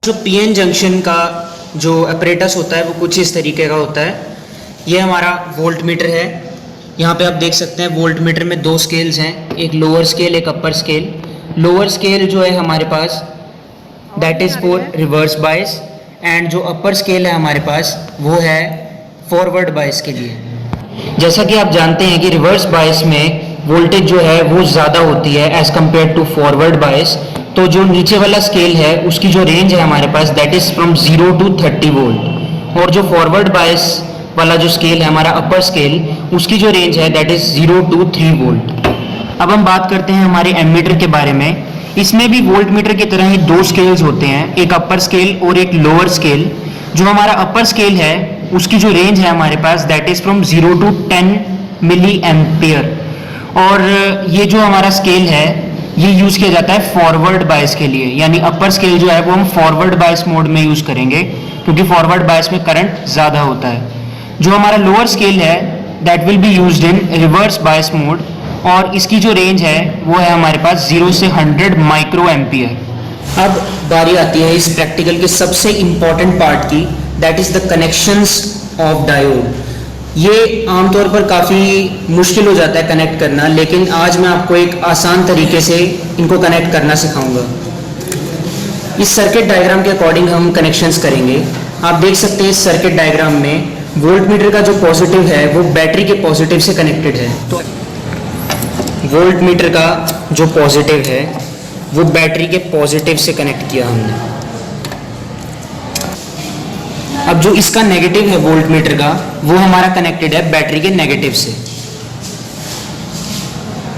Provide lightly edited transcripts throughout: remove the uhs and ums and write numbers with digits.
जो PN junction का जो अपरेटस होता है वो कुछ इस तरीके का होता है। ये हमारा वोल्ट मीटर है। यहाँ पे आप देख सकते हैं वोल्ट मीटर में दो स्केल्स हैं, एक लोअर स्केल एक अपर स्केल। लोअर स्केल जो है हमारे पास that is for reverse bias, and जो अपर स्केल है हमारे पास वो है फॉरवर्ड बायस के लिए। जैसा कि आप जानते हैं कि रिवर्स बायस में वोल्टेज जो है वो ज़्यादा होती है as compare to forward bias. तो जो नीचे वाला स्केल है उसकी जो रेंज है हमारे पास that is from 0 to 30 volt, और जो फॉरवर्ड बायस वाला जो स्केल है हमारा अपर स्केल, उसकी जो रेंज है दैट इज़ 0 to 3 वोल्ट। अब हम बात करते हैं हमारे एमीटर के बारे में। इसमें भी वोल्ट मीटर की तरह ही दो स्केल्स होते हैं, एक अपर स्केल और एक लोअर स्केल। जो हमारा अपर स्केल है उसकी जो रेंज है हमारे पास that is from 0 to 10 milliampere, और ये जो हमारा स्केल है ये यूज़ किया जाता है फॉरवर्ड बायस के लिए, यानी अपर स्केल जो है वो हम फॉरवर्ड बायस मोड में यूज़ करेंगे क्योंकि फॉरवर्ड बायस में करंट ज़्यादा होता है। जो हमारा लोअर स्केल है that will be used in reverse bias mode, और इसकी जो रेंज है वो है हमारे पास 0 से 100 माइक्रो एम्पियर। अब बारी आती है इस प्रैक्टिकल के सबसे इम्पॉर्टेंट पार्ट की, that is the connections of diode. ये आमतौर पर काफ़ी मुश्किल हो जाता है कनेक्ट करना, लेकिन आज मैं आपको एक आसान तरीके से इनको कनेक्ट करना सिखाऊंगा। इस सर्किट डायग्राम के अकॉर्डिंग हम कनेक्शंस करेंगे। आप देख सकते हैं इस सर्किट डायग्राम में वोल्ट मीटर का जो पॉजिटिव है वो बैटरी के पॉजिटिव से कनेक्टेड है। तो वोल्ट मीटर का जो पॉजिटिव है वो बैटरी के पॉजिटिव से कनेक्ट किया हमने। अब जो इसका नेगेटिव है वोल्ट मीटर का वो हमारा कनेक्टेड है बैटरी के नेगेटिव से।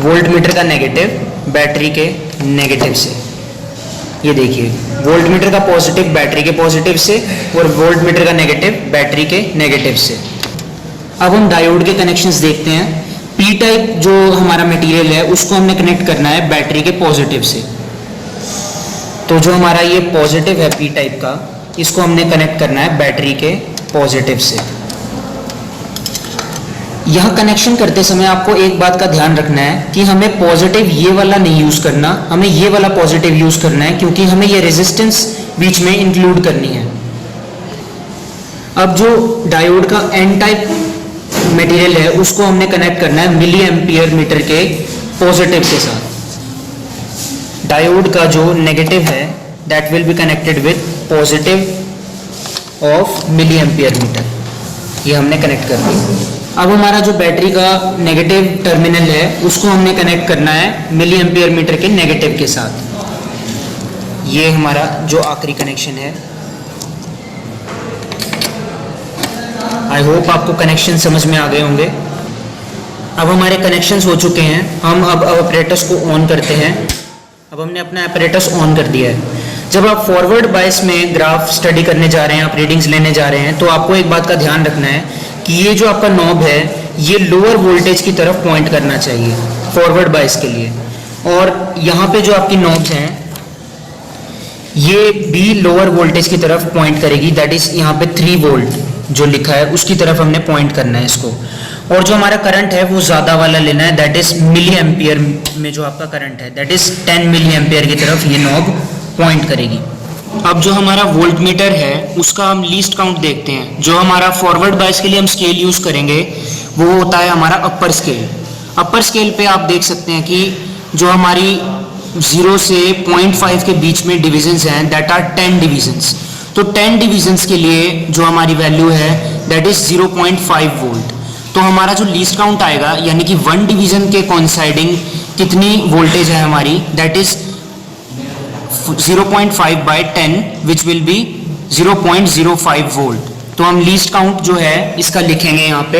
वोल्ट मीटर का नेगेटिव बैटरी के नेगेटिव से, ये देखिए वोल्ट मीटर का पॉजिटिव बैटरी के पॉजिटिव से और वोल्ट मीटर का नेगेटिव बैटरी के नेगेटिव से। अब हम डायोड के कनेक्शंस देखते हैं। पी टाइप जो हमारा मटेरियल है उसको हमने कनेक्ट करना है बैटरी के पॉजिटिव से। तो जो हमारा ये पॉजिटिव है पी टाइप का, इसको हमने कनेक्ट करना है बैटरी के पॉजिटिव से। यह कनेक्शन करते समय आपको एक बात का ध्यान रखना है कि हमें पॉजिटिव ये वाला नहीं यूज करना, हमें ये वाला पॉजिटिव यूज करना है क्योंकि हमें ये रेजिस्टेंस बीच में इंक्लूड करनी है। अब जो डायोड का एन टाइप मटेरियल है उसको हमने कनेक्ट करना है मिली एम्पियर मीटर के पॉजिटिव के साथ। डायोड का जो नेगेटिव है that will be connected with positive of milliampere meter, ये हमने कनेक्ट कर दिया। अब हमारा जो बैटरी का नेगेटिव टर्मिनल है उसको हमने कनेक्ट करना है मिली एम्पियर मीटर के नेगेटिव के साथ। ये हमारा जो आखिरी कनेक्शन है। आई होप आपको कनेक्शन समझ में आ गए होंगे। अब हमारे कनेक्शंस हो चुके हैं, हम अब ऑपरेटर्स को ऑन करते हैं। अब हमने अपना ऑपरेटर्स ऑन कर दिया है। जब आप फॉरवर्ड बायस में ग्राफ स्टडी करने जा रहे हैं, आप रीडिंग्स लेने जा रहे हैं, तो आपको एक बात का ध्यान रखना है कि ये जो आपका नॉब है ये लोअर वोल्टेज की तरफ पॉइंट करना चाहिए फॉरवर्ड बायस के लिए, और यहाँ पे जो आपकी नॉब्स हैं ये भी लोअर वोल्टेज की तरफ पॉइंट करेगी, दैट इज यहाँ पे 3 वोल्ट जो लिखा है उसकी तरफ हमने पॉइंट करना है इसको। और जो हमारा करंट है वो ज़्यादा वाला लेना है, दैट इज मिली एम्पियर में जो आपका करंट है दैट इज 10 मिली एम्पियर की तरफ ये नॉब पॉइंट करेगी। अब जो हमारा वोल्ट मीटर है उसका हम लीस्ट काउंट देखते हैं। जो हमारा फॉरवर्ड बायस के लिए हम स्केल यूज़ करेंगे वो होता है हमारा अपर स्केल। अपर स्केल पे आप देख सकते हैं कि जो हमारी 0 से 0.5 के बीच में डिविजन्स हैं दैट आर 10 डिविजन्स। तो 10 डिविजन्स के लिए जो हमारी वैल्यू है दैट इज 0.5 वोल्ट। तो हमारा जो लीस्ट काउंट आएगा यानी कि 1 डिवीजन के कोइंसाइडिंग कितनी वोल्टेज है हमारी, that is 0.5 by 10 which will be 0.05 volt. तो हम लीस्ट काउंट जो है इसका लिखेंगे यहाँ पे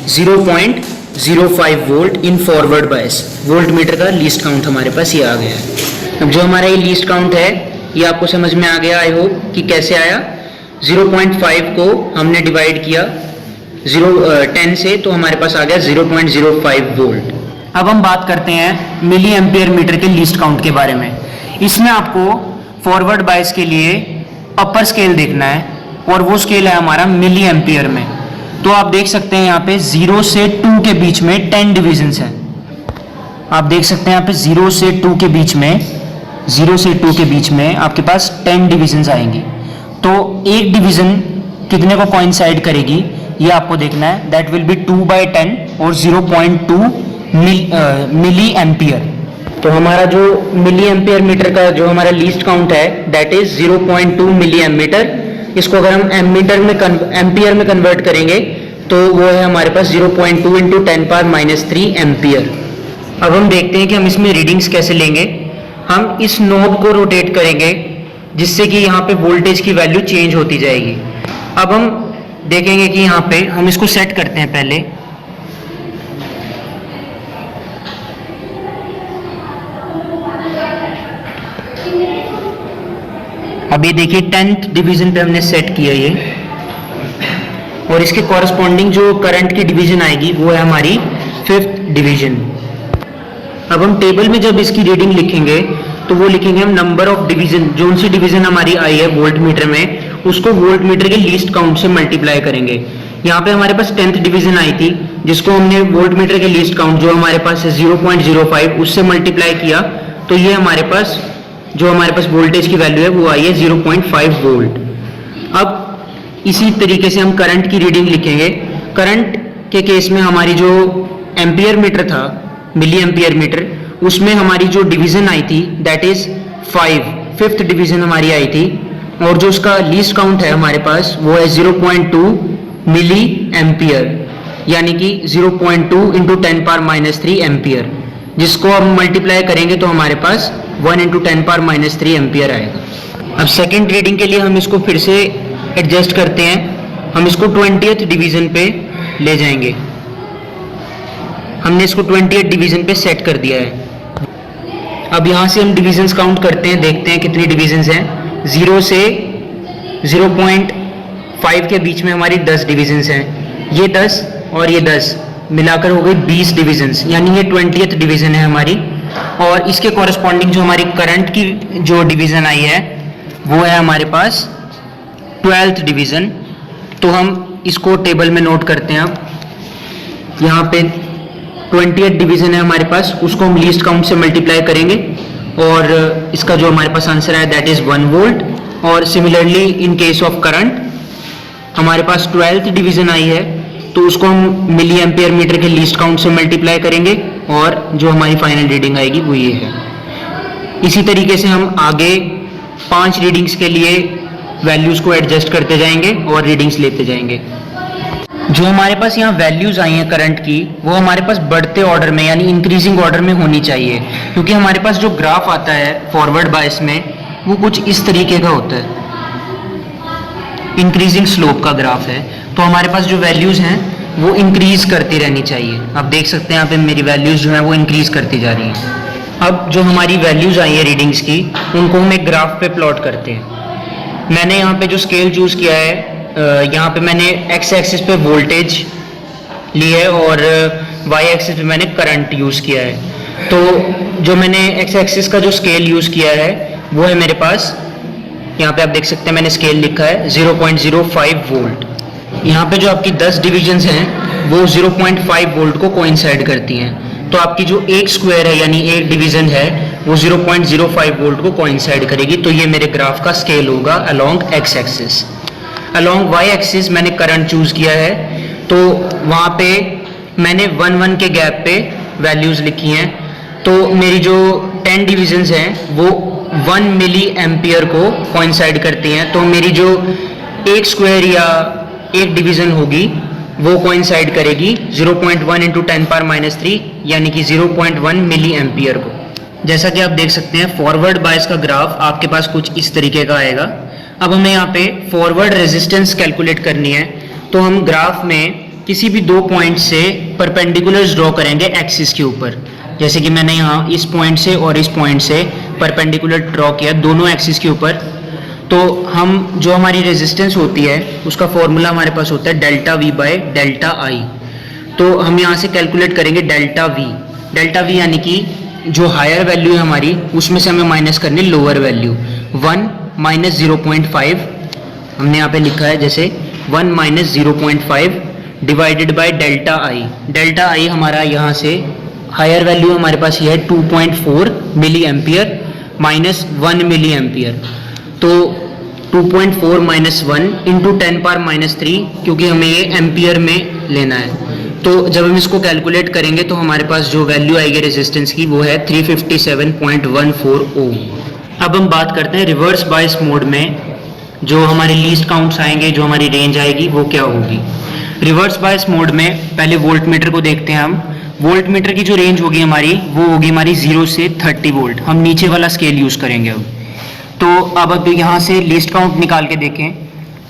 0.05 volt in forward bias. Volt meter का लीस्ट काउंट हमारे पास ये आ गया है। अब जो हमारा ये लीस्ट काउंट है ये आपको समझ में आ गया आई होप कि कैसे आया। 0.5 को हमने डिवाइड किया 10 से तो हमारे पास आ गया 0.05 वोल्ट। अब हम बात करते हैं मिली एम्पियर मीटर के लीस्ट काउंट के बारे में। इसमें आपको फॉरवर्ड बायस के लिए अपर स्केल देखना है और वो स्केल है हमारा मिली एम्पियर में। तो आप देख सकते हैं यहाँ पे 0 से 2 के बीच में 10 डिविजन्स हैं। आप देख सकते हैं यहाँ पे 0 से 2 के बीच में 0 से 2 के बीच में आपके पास 10 डिविजन्स आएंगी। तो एक डिवीज़न कितने को कोइंसाइड करेगी ये आपको देखना है। दैट विल बी 2/10 और 0.2 मिली एम्पियर। तो हमारा जो मिली एम्पियर मीटर का जो हमारा लीस्ट काउंट है दैट इज 0.2 मिली एम्मीटर। इसको अगर हम एम्पियर में कन्वर्ट करेंगे तो वो है हमारे पास 0.2 इंटू 10⁻³ एम्पियर। अब हम देखते हैं कि हम इसमें रीडिंग्स कैसे लेंगे। हम इस नोब को रोटेट करेंगे जिससे कि यहाँ पे वोल्टेज की वैल्यू चेंज होती जाएगी। अब हम देखेंगे कि यहाँ पे हम इसको सेट करते हैं पहले। अब ये देखिए 10th डिवीजन पे हमने सेट किया ये, और इसके कॉरस्पॉन्डिंग जो करंट की डिवीजन आएगी वो है हमारी 5th डिवीजन। अब हम टेबल में जब इसकी रीडिंग लिखेंगे तो वो लिखेंगे हम नंबर ऑफ डिवीजन, जो सी डिवीजन हमारी आई है वोल्ट मीटर में उसको वोल्ट मीटर के लीस्ट काउंट से मल्टीप्लाई करेंगे। यहाँ पे हमारे पास 10th डिवीजन आई थी जिसको हमने वोल्ट मीटर के लीस्ट काउंट जो हमारे पास है 0.05 उससे मल्टीप्लाई किया, तो ये हमारे पास जो हमारे पास वोल्टेज की वैल्यू है वो आई है 0.5 वोल्ट। अब इसी तरीके से हम करंट की रीडिंग लिखेंगे। करंट के केस में हमारी जो एम्पियर मीटर था, मिली एम्पियर मीटर, उसमें हमारी जो डिवीजन आई थी दैट इज 5th डिवीजन हमारी आई थी, और जो उसका लीस्ट काउंट है हमारे पास वो है 0.2 मिली एम्पियर, यानी कि 0.2 इंटू 10⁻³ एम्पियर, जिसको हम मल्टीप्लाई करेंगे तो हमारे पास 1 इंटू 10⁻³ एम्पियर आएगा। अब सेकेंड रीडिंग के लिए हम इसको फिर से एडजस्ट करते हैं। हम इसको 20th डिवीजन पे ले जाएंगे। हमने इसको 20th डिवीजन पे सेट कर दिया है। अब यहाँ से हम डिविजन्स काउंट करते हैं, देखते हैं कितनी डिविजन्स हैं। 0 से 0.5 के बीच में हमारी 10 डिविजन्स हैं। ये 10 और ये 10 मिलाकर हो गई 20 डिविजन्स, यानी ये 20th डिवीजन है हमारी। और इसके कॉरस्पॉन्डिंग जो हमारी करंट की जो डिवीजन आई है वो है हमारे पास 12th डिवीजन। तो हम इसको टेबल में नोट करते हैं। अब यहाँ पे 20th डिवीजन है हमारे पास, उसको हम लीस्ट काउंट से मल्टीप्लाई करेंगे और इसका जो हमारे पास आंसर है दैट इज 1 वोल्ट। और similarly in case of current हमारे पास 12th डिवीजन आई है तो उसको हम मिली एम्पियर मीटर के लीस्ट काउंट से मल्टीप्लाई करेंगे और जो हमारी फाइनल रीडिंग आएगी वो ये है। इसी तरीके से हम आगे 5 रीडिंग्स के लिए वैल्यूज को एडजस्ट करते जाएंगे और रीडिंग्स लेते जाएंगे। जो हमारे पास यहाँ वैल्यूज आई हैं करंट की वो हमारे पास बढ़ते ऑर्डर में यानी इंक्रीजिंग ऑर्डर में होनी चाहिए, क्योंकि हमारे पास जो ग्राफ आता है फॉरवर्ड बायस में वो कुछ इस तरीके का होता है, इंक्रीजिंग स्लोप का ग्राफ है। तो हमारे पास जो वैल्यूज हैं वो इंक्रीज करती रहनी चाहिए। आप देख सकते हैं यहाँ पे मेरी वैल्यूज जो हैं वो इंक्रीज करती जा रही हैं। अब जो हमारी वैल्यूज आई है रीडिंग्स की उनको हम एक ग्राफ पे प्लॉट करते हैं। मैंने यहाँ पे जो स्केल चूज किया है, यहाँ पे मैंने एक्स एक्सिस पे वोल्टेज ली है और वाई एक्सिस पे मैंने करंट यूज किया है। तो जो मैंने एक्स एक्सिस का जो स्केल यूज किया है वो है मेरे पास, यहाँ पे आप देख सकते हैं मैंने स्केल लिखा है 0.05 वोल्ट। यहाँ पे जो आपकी 10 डिविजन्स हैं वो 0.5 वोल्ट को कोइंसाइड करती हैं। तो आपकी जो एक स्क्वायर है यानी एक डिवीजन है वो 0.05 वोल्ट को कोइंसाइड करेगी। तो ये मेरे ग्राफ का स्केल होगा along X axis. Along Y axis मैंने करंट चूज किया है, तो वहाँ पे मैंने 1-1 के गैप पे वैल्यूज लिखी हैं। तो मेरी जो 10 डिविजन्स हैं वो 1 मिली एम्पियर को कोइंसाइड करती हैं। तो मेरी जो एक स्क्वायर या एक डिवीजन होगी वो कोइंसाइड करेगी 0.1 इंटू 10⁻³ यानी कि 0.1 मिली एम्पियर को। जैसा कि आप देख सकते हैं फॉरवर्ड बायस का ग्राफ आपके पास कुछ इस तरीके का आएगा। अब हमें यहाँ पे फॉरवर्ड रेजिस्टेंस कैलकुलेट करनी है, तो हम ग्राफ में किसी भी 2 पॉइंट से परपेंडिकुलर्स ड्रॉ करेंगे एक्सिस के ऊपर। जैसे कि मैंने यहाँ इस पॉइंट से और इस पॉइंट से परपेंडिकुलर ड्रॉ किया दोनों एक्सिस के ऊपर। तो हम जो हमारी रेजिस्टेंस होती है उसका फॉर्मूला हमारे पास होता है delta V by delta I। तो हम यहाँ से कैलकुलेट करेंगे डेल्टा V यानी कि जो हायर वैल्यू है हमारी उसमें से हमें माइनस करनी लोअर वैल्यू। 1 माइनस 0.5 हमने यहाँ पे लिखा है, जैसे 1 minus 0.5 divided by delta I। Delta I हमारा यहाँ से हायर वैल्यू हमारे पास ये है 2.4 milliampere minus 1 milliampere. तो 2.4 माइनस 1 इंटू 10⁻³ क्योंकि हमें ये एम्पियर में लेना है। तो जब हम इसको कैलकुलेट करेंगे तो हमारे पास जो वैल्यू आएगी रेजिस्टेंस की वो है 357.14 ओम। अब हम बात करते हैं रिवर्स बायस मोड में जो हमारे लीस्ट काउंट्स आएंगे, जो हमारी रेंज आएगी वो क्या होगी। रिवर्स बायस मोड में पहले वोल्ट मीटर को देखते हैं हम। वोल्ट मीटर की जो रेंज होगी हमारी वो होगी हमारी 0 से 30 वोल्ट। हम नीचे वाला स्केल यूज करेंगे अब। तो अब यहाँ से लीस्ट काउंट निकाल के देखें।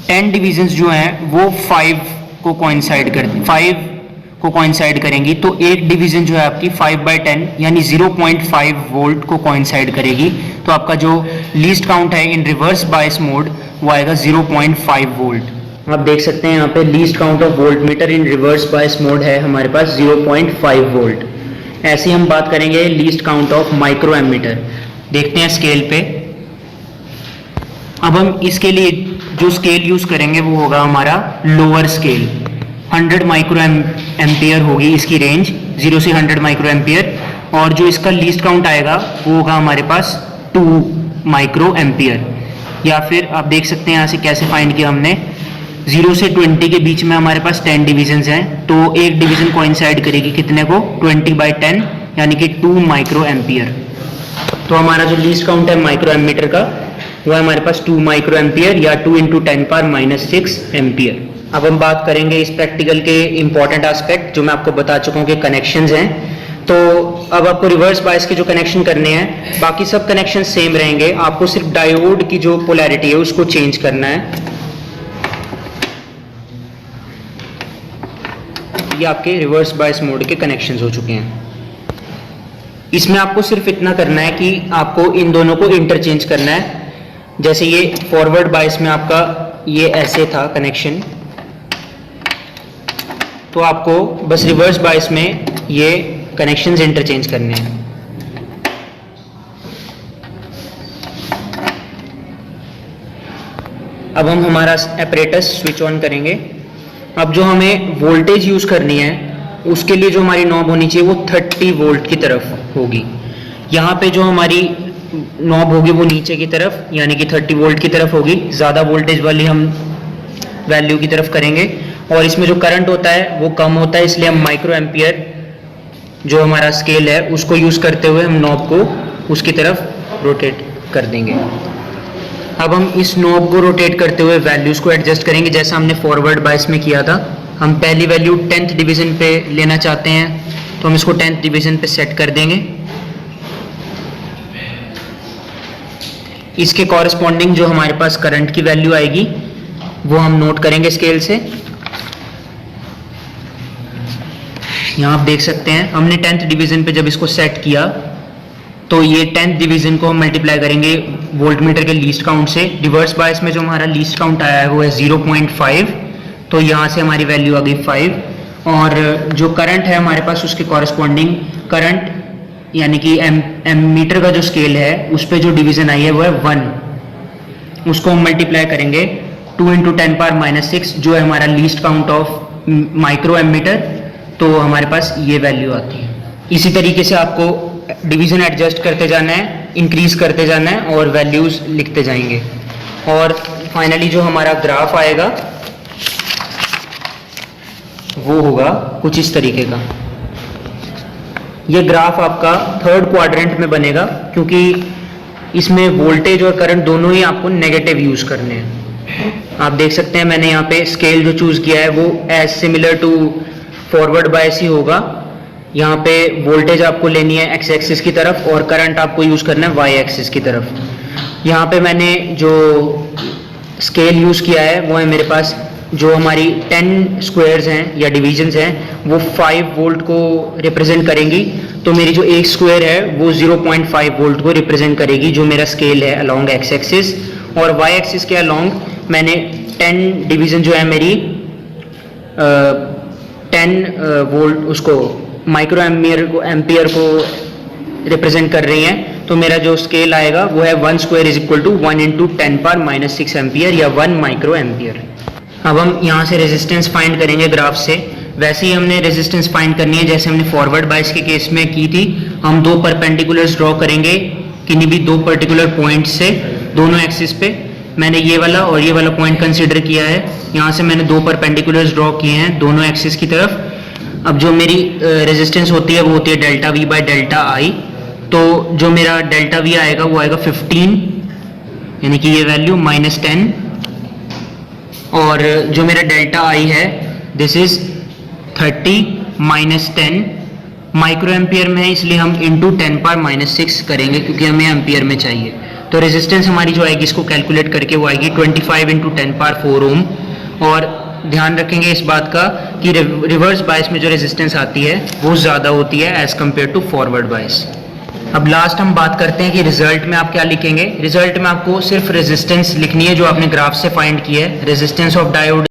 10 डिविजन्स जो हैं वो 5 को कोइंसाइड करेंगी। तो एक डिवीजन जो है आपकी 5/10 यानी 0.5 वोल्ट को कोइंसाइड करेगी। तो आपका जो लीस्ट काउंट है इन रिवर्स बायस मोड वो आएगा 0.5 वोल्ट। आप देख सकते हैं यहाँ पे least count of voltmeter in reverse bias mode है हमारे पास 0.5 वोल्ट। ऐसे हम बात करेंगे least count of microammeter. देखते हैं स्केल पे। अब हम इसके लिए जो स्केल यूज करेंगे वो होगा हमारा लोअर स्केल। 100 माइक्रो एम्पियर होगी इसकी रेंज, 0 से 100 माइक्रो एम्पियर। और जो इसका लीस्ट काउंट आएगा वो होगा हमारे पास 2 माइक्रो एम्पियर। या फिर आप देख सकते हैं यहाँ से कैसे फाइंड किया हमने। 0 से 20 के बीच में हमारे पास 10 डिविजन्स हैं। तो एक डिवीजन कोइंसाइड करेगी कितने को, 20/10 यानी कि 2 माइक्रो एम्पियर। तो हमारा जो लीस्ट काउंट है माइक्रो एमीटर का वो है हमारे पास 2 माइक्रो एम्पियर या 2 × 10⁻⁻6 एम्पियर। अब हम बात करेंगे इस प्रैक्टिकल के इंपॉर्टेंट एस्पेक्ट जो मैं आपको बता चुका हूँ कि कनेक्शंस हैं। तो अब आपको रिवर्स बायस के जो कनेक्शन करने हैं, बाकी सब कनेक्शन सेम रहेंगे। आपको सिर्फ डायोड की जो पोलैरिटी है उसको चेंज करना है। ये आपके रिवर्स बायस मोड के कनेक्शंस हो चुके हैं। इसमें आपको सिर्फ इतना करना है कि आपको इन दोनों को इंटरचेंज करना है। जैसे ये फॉरवर्ड बायस में आपका ये ऐसे था कनेक्शन, तो आपको बस रिवर्स बायस में ये कनेक्शंस इंटरचेंज करने हैं। अब हम हमारा apparatus स्विच ऑन करेंगे। अब जो हमें वोल्टेज यूज करनी है उसके लिए जो हमारी नॉब होनी चाहिए वो 30 वोल्ट की तरफ होगी। यहाँ पे जो हमारी नॉब होगी वो नीचे की तरफ यानी कि 30 वोल्ट की तरफ होगी। ज़्यादा वोल्टेज वाली हम वैल्यू की तरफ करेंगे। और इसमें जो करंट होता है वो कम होता है, इसलिए हम माइक्रो एम्पियर जो हमारा स्केल है उसको यूज़ करते हुए हम नॉब को उसकी तरफ रोटेट कर देंगे। अब हम इस नॉब को रोटेट करते हुए वैल्यूज़ को एडजस्ट करेंगे जैसा हमने फॉरवर्ड बायस में किया था। हम पहली वैल्यू 10th डिवीज़न पे लेना चाहते हैं तो हम इसको 10th डिवीज़न पे सेट कर देंगे। इसके कॉरस्पॉन्डिंग जो हमारे पास करंट की वैल्यू आएगी वो हम नोट करेंगे स्केल से। यहाँ आप देख सकते हैं हमने 10th डिवीज़न पे जब इसको सेट किया तो ये 10th डिवीज़न को हम मल्टीप्लाई करेंगे वोल्ट मीटर के लीस्ट काउंट से। रिवर्स बायस में जो हमारा लीस्ट काउंट आया है वो है 0.5, तो यहाँ से हमारी वैल्यू आ गई 5। और जो करंट है हमारे पास उसके कॉरस्पॉन्डिंग करंट यानी कि एमीटर का जो स्केल है उस पर जो डिवीज़न आई है वो है 1। उसको हम मल्टीप्लाई करेंगे 2 × 10⁻⁻6 जो है हमारा least count of microammeter. तो हमारे पास ये वैल्यू आती है। इसी तरीके से आपको डिवीज़न एडजस्ट करते जाना है, इंक्रीज करते जाना है और वैल्यूज़ लिखते जाएंगे। और फाइनली जो हमारा ग्राफ आएगा वो होगा कुछ इस तरीके का। ये ग्राफ आपका 3rd क्वाड्रेंट में बनेगा क्योंकि इसमें वोल्टेज और करंट दोनों ही आपको नेगेटिव यूज़ करने हैं। आप देख सकते हैं मैंने यहाँ पे स्केल जो चूज़ किया है वो as similar to forward bias ही होगा। यहाँ पे वोल्टेज आपको लेनी है x एक्सिस की तरफ और करंट आपको यूज़ करना है y एक्सिस की तरफ। यहाँ पे मैंने जो स्केल यूज़ किया है वो है मेरे पास जो हमारी 10 स्क्वायर्स हैं या डिवीजन्स हैं वो 5 वोल्ट को रिप्रेजेंट करेंगी। तो मेरी जो एक स्क्वायर है वो 0.5 वोल्ट को रिप्रेजेंट करेगी जो मेरा स्केल है अलोंग x एक्सिस। और y एक्सिस के अलोंग मैंने 10 डिवीज़न जो है मेरी 10 वोल्ट उसको माइक्रो एम्पियर को रिप्रेजेंट कर रही हैं। तो मेरा जो स्केल आएगा वो है 1² = 1 × 10⁻⁻6 एम्पियर या 1 माइक्रो एम्पियर। अब हम यहाँ से रेजिस्टेंस फाइंड करेंगे ग्राफ से। वैसे ही हमने रेजिस्टेंस फाइंड करनी है जैसे हमने फॉरवर्ड बायस के केस में की थी। हम 2 परपेंडिकुलर्स ड्रॉ करेंगे किन्हीं भी दो पर्टिकुलर पॉइंट से दोनों एक्सिस पे मैंने ये वाला और ये वाला पॉइंट कंसीडर किया है। यहाँ से मैंने दो परपेंडिकुलर्स ड्रॉ किए हैं दोनों एक्सिस की तरफ। अब जो मेरी रेजिस्टेंस होती है वो होती है डेल्टा वी बाय डेल्टा आई। तो जो मेरा डेल्टा वी आएगा वो आएगा 15, यानी कि ये वैल्यू -10, और जो मेरा डेल्टा आई है दिस इज 30 -10 माइक्रो एम्पियर में है, इसलिए हम इंटू 10⁻⁻6 करेंगे क्योंकि हमें एम्पियर में चाहिए। तो रेजिस्टेंस हमारी जो आएगी इसको कैलकुलेट करके वो आएगी 25 × 10⁻⁴ ओम। और ध्यान रखेंगे इस बात का कि रिवर्स बायस में जो रेजिस्टेंस आती है वो ज़्यादा होती है as compare to forward bias. अब लास्ट हम बात करते हैं कि रिजल्ट में आप क्या लिखेंगे। रिजल्ट में आपको सिर्फ रेजिस्टेंस लिखनी है जो आपने ग्राफ से फाइंड की है। Resistance of diode